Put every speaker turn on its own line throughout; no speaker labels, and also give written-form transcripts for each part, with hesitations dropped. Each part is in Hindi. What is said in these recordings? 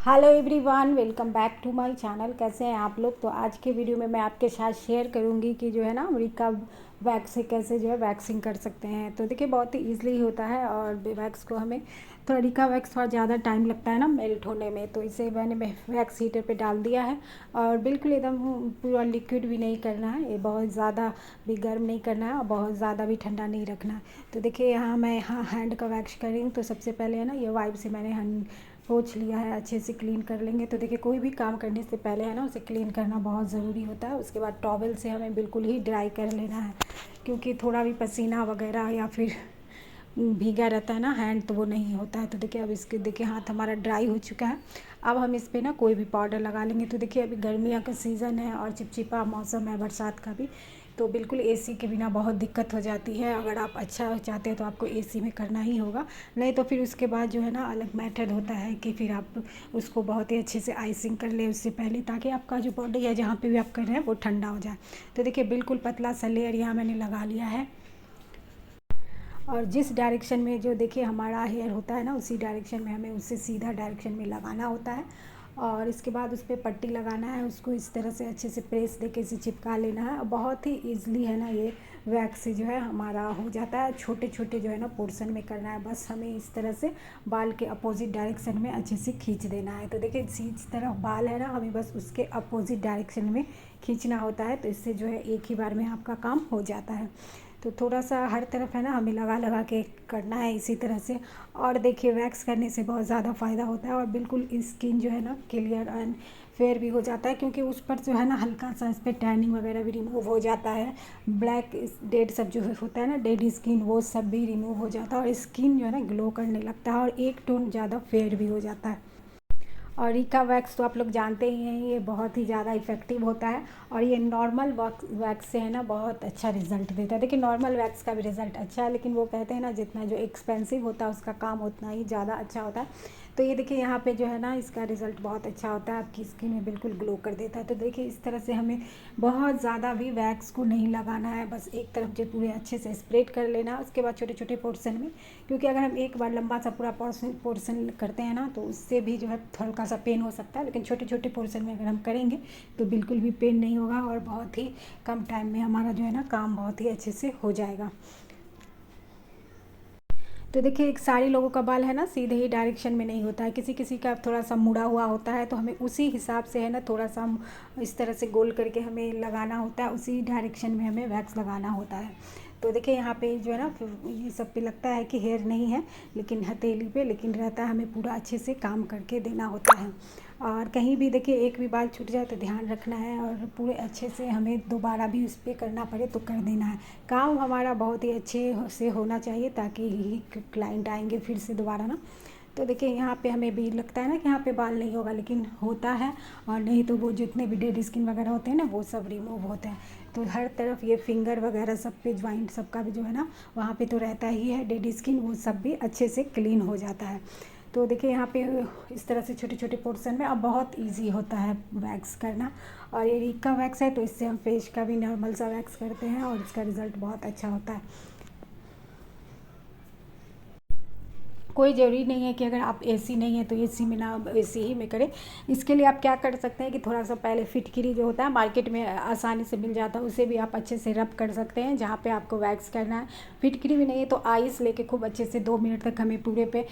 Hello everyone, welcome back to my channel. कैसे हैं आप लोग। तो आज के वीडियो में मैं आपके साथ शेयर करूंगी कि जो है ना अमेरिका वैक्स से कैसे जो है वैक्सिंग कर सकते हैं। तो देखिए बहुत ही ईजिली होता है और वैक्स को हमें तो अमेरिका वैक्स थोड़ा ज़्यादा टाइम लगता है ना मेल्ट होने में। तो इसे मैंने वैक्स हीटर पे डाल दिया है और बिल्कुल एकदम पूरा लिक्विड भी नहीं करना है, ये बहुत ज़्यादा भी गर्म नहीं करना है और बहुत ज़्यादा भी ठंडा नहीं रखना है। तो देखिए मैं यहाँ हैंड का वैक्स कर रही हूँ। तो सबसे पहले है ना ये वाइप से मैंने हैंड पोंछ लिया है, अच्छे से क्लीन कर लेंगे। तो देखिए कोई भी काम करने से पहले है ना उसे क्लीन करना बहुत ज़रूरी होता है। उसके बाद टॉवल से हमें बिल्कुल ही ड्राई कर लेना है, क्योंकि थोड़ा भी पसीना वगैरह या फिर भीगा रहता है ना हैंड, तो वो नहीं होता है। तो देखिए अब इसके देखिए हाथ हमारा ड्राई हो चुका है। अब हम इस पर ना कोई भी पाउडर लगा लेंगे। तो देखिए अभी गर्मियों का सीज़न है और चिपचिपा मौसम है, बरसात का भी, तो बिल्कुल एसी के बिना बहुत दिक्कत हो जाती है। अगर आप अच्छा चाहते हैं तो आपको एसी में करना ही होगा, नहीं तो फिर उसके बाद जो है ना अलग मेथड होता है कि फिर आप उसको बहुत ही अच्छे से आइसिंग कर ले उससे पहले, ताकि आपका जो बॉडी है जहाँ पे भी आप कर रहे हैं वो ठंडा हो जाए। तो देखिए बिल्कुल पतला सा लेयर यहाँ मैंने लगा लिया है और जिस डायरेक्शन में जो देखिए हमारा हेयर होता है ना उसी डायरेक्शन में हमें उससे सीधा डायरेक्शन में लगाना होता है। और इसके बाद उस पर पट्टी लगाना है, उसको इस तरह से अच्छे से प्रेस देके इसे चिपका लेना है। और बहुत ही ईजिली है ना ये वैक्स से जो है हमारा हो जाता है। छोटे छोटे जो है ना पोर्शन में करना है, बस हमें इस तरह से बाल के अपोजिट डायरेक्शन में अच्छे से खींच देना है। तो देखिए जिस तरफ बाल है ना हमें बस उसके अपोजिट डायरेक्शन में खींचना होता है। तो इससे जो है एक ही बार में आपका काम हो जाता है। तो थोड़ा सा हर तरफ है ना हमें लगा लगा के करना है इसी तरह से। और देखिए वैक्स करने से बहुत ज़्यादा फ़ायदा होता है और बिल्कुल स्किन जो है ना क्लियर एंड फेयर भी हो जाता है, क्योंकि उस पर जो है ना हल्का सा इस पर टैनिंग वगैरह भी रिमूव हो जाता है। ब्लैक डेड सब जो होता है ना डेड स्किन, वो सब भी रिमूव हो जाता है और स्किन जो है ना ग्लो करने लगता है और एक टोन ज़्यादा फेयर भी हो जाता है। और रीका वैक्स तो आप लोग जानते ही हैं, ये बहुत ही ज़्यादा इफ़ेक्टिव होता है और ये नॉर्मल वैक्स से है ना बहुत अच्छा रिजल्ट देता है। देखिए नॉर्मल वैक्स का भी रिज़ल्ट अच्छा है, लेकिन वो कहते हैं ना जितना जो एक्सपेंसिव होता है उसका काम उतना ही ज़्यादा अच्छा होता है। तो ये देखिए यहाँ पे जो है ना इसका रिज़ल्ट बहुत अच्छा होता है, आपकी स्किन में बिल्कुल ग्लो कर देता है। तो देखिए इस तरह से हमें बहुत ज़्यादा भी वैक्स को नहीं लगाना है, बस एक तरफ जो पूरे अच्छे से स्प्रेड कर लेना है। उसके बाद छोटे छोटे पोर्शन में, क्योंकि अगर हम एक बार लंबा सा पूरा पोर्शन करते हैं ना तो उससे भी जो है हल्का सा पेन हो सकता है, लेकिन छोटे छोटे पोर्शन में अगर हम करेंगे तो बिल्कुल भी पेन नहीं होगा और बहुत ही कम टाइम में हमारा जो है ना काम बहुत ही अच्छे से हो जाएगा। तो देखिए एक सारे लोगों का बाल है ना सीधे ही डायरेक्शन में नहीं होता है, किसी किसी का थोड़ा सा मुड़ा हुआ होता है। तो हमें उसी हिसाब से है ना थोड़ा सा इस तरह से गोल करके हमें लगाना होता है, उसी डायरेक्शन में हमें वैक्स लगाना होता है। तो देखिए यहाँ पे जो है ना ये सब पे लगता है कि हेयर नहीं है, लेकिन हथेली पे लेकिन रहता है, हमें पूरा अच्छे से काम करके देना होता है। और कहीं भी देखिए एक भी बाल छूट जाए तो ध्यान रखना है और पूरे अच्छे से हमें दोबारा भी उस पर करना पड़े तो कर देना है। काम हमारा बहुत ही अच्छे से होना चाहिए, ताकि ही क्लाइंट आएंगे फिर से दोबारा ना। तो देखिए यहाँ पे हमें भी लगता है ना कि यहाँ पे बाल नहीं होगा, लेकिन होता है। और नहीं तो वो जितने भी डेड स्किन वगैरह होते हैं ना वो सब रिमूव होते हैं। तो हर तरफ ये फिंगर वगैरह सब पे ज्वाइंट सबका भी जो है ना वहाँ पे तो रहता ही है डेड स्किन, वो सब भी अच्छे से क्लीन हो जाता है। तो देखिए यहाँ पे इस तरह से छोटे छोटे पोर्शन में अब बहुत इजी होता है वैक्स करना। और ये रीका वैक्स है तो इससे हम फेस का भी नॉर्मल सा वैक्स करते हैं और इसका रिज़ल्ट बहुत अच्छा होता है। कोई ज़रूरी नहीं है कि अगर आप एसी नहीं है तो एसी में ना एसी ही में करें। इसके लिए आप क्या कर सकते हैं कि थोड़ा सा पहले फिटकिरी जो होता है मार्केट में आसानी से मिल जाता है, उसे भी आप अच्छे से रब कर सकते हैं जहाँ पे आपको वैक्स करना है। फिटकिरी भी नहीं है तो आइस लेके खूब अच्छे से 2 मिनट तक हमें पूरे पे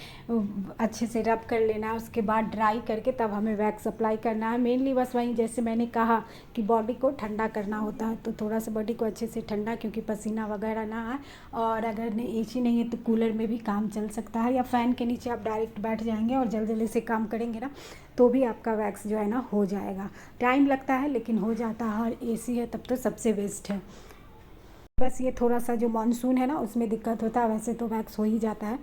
अच्छे से रब कर लेना है। उसके बाद ड्राई करके तब हमें वैक्स अप्लाई करना है। मेनली बस वहीं जैसे मैंने कहा कि बॉडी को ठंडा करना होता है, तो थोड़ा सा बॉडी को अच्छे से ठंडा, क्योंकि पसीना वगैरह ना आए। और अगर एसी नहीं है तो कूलर में भी काम चल सकता है, या फ़ैन के नीचे आप डायरेक्ट बैठ जाएंगे और जल्दी जल्दी से काम करेंगे ना तो भी आपका वैक्स जो है ना हो जाएगा। टाइम लगता है लेकिन हो जाता है, और एसी है तब तो सबसे बेस्ट है। बस ये थोड़ा सा जो मानसून है ना उसमें दिक्कत होता है, वैसे तो वैक्स हो ही जाता है।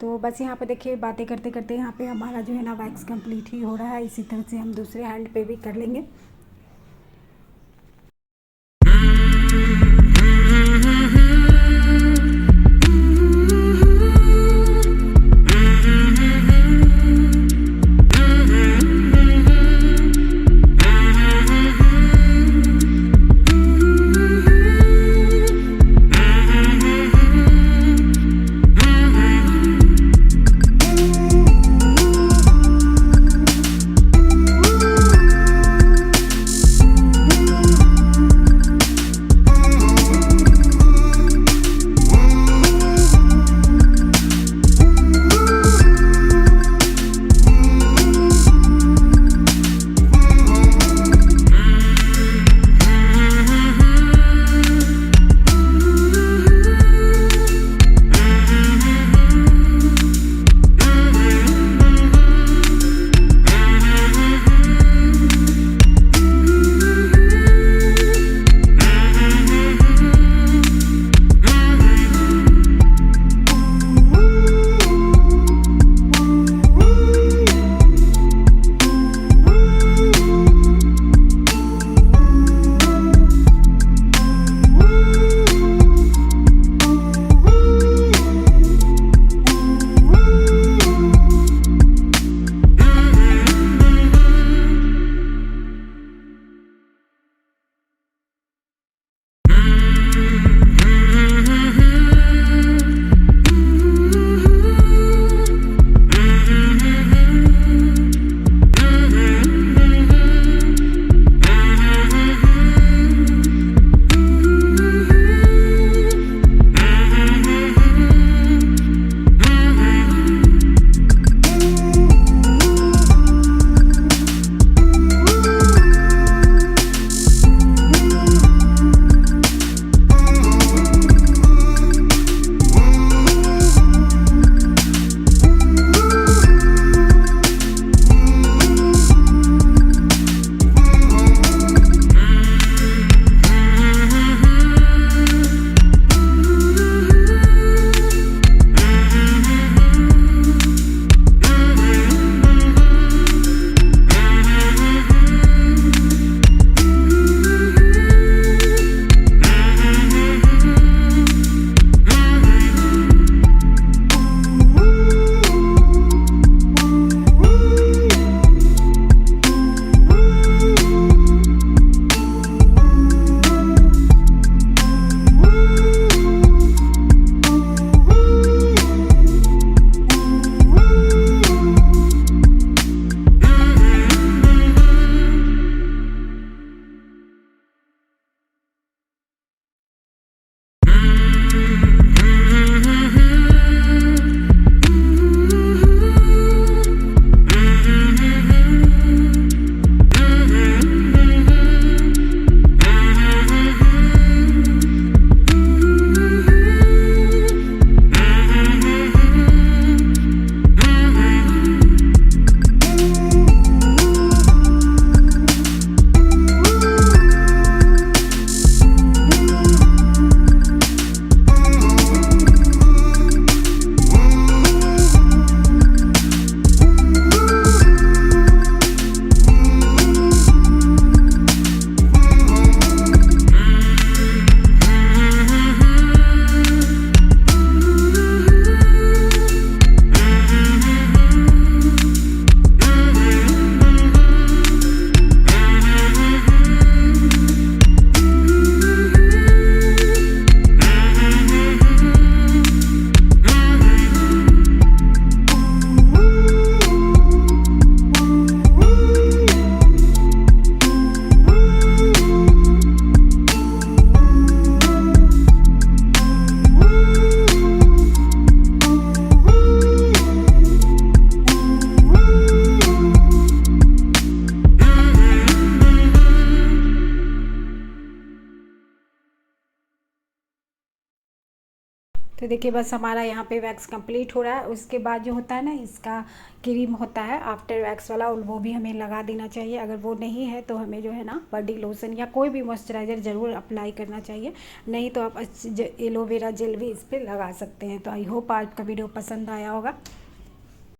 तो बस यहाँ पे देखिए बातें करते करते यहाँ पे हमारा जो है ना वैक्स कंप्लीट ही हो रहा है। इसी तरह से हम दूसरे हैंड पे भी कर लेंगे। तो देखिए बस हमारा यहाँ पे वैक्स कंप्लीट हो रहा है। उसके बाद जो होता है ना, इसका क्रीम होता है आफ्टर वैक्स वाला, वो भी हमें लगा देना चाहिए। अगर वो नहीं है तो हमें जो है ना बॉडी लोशन या कोई भी मॉइस्चराइज़र ज़रूर अप्लाई करना चाहिए। नहीं तो आप एलोवेरा जेल भी इस पर लगा सकते हैं। तो आई होप आपका वीडियो पसंद आया होगा।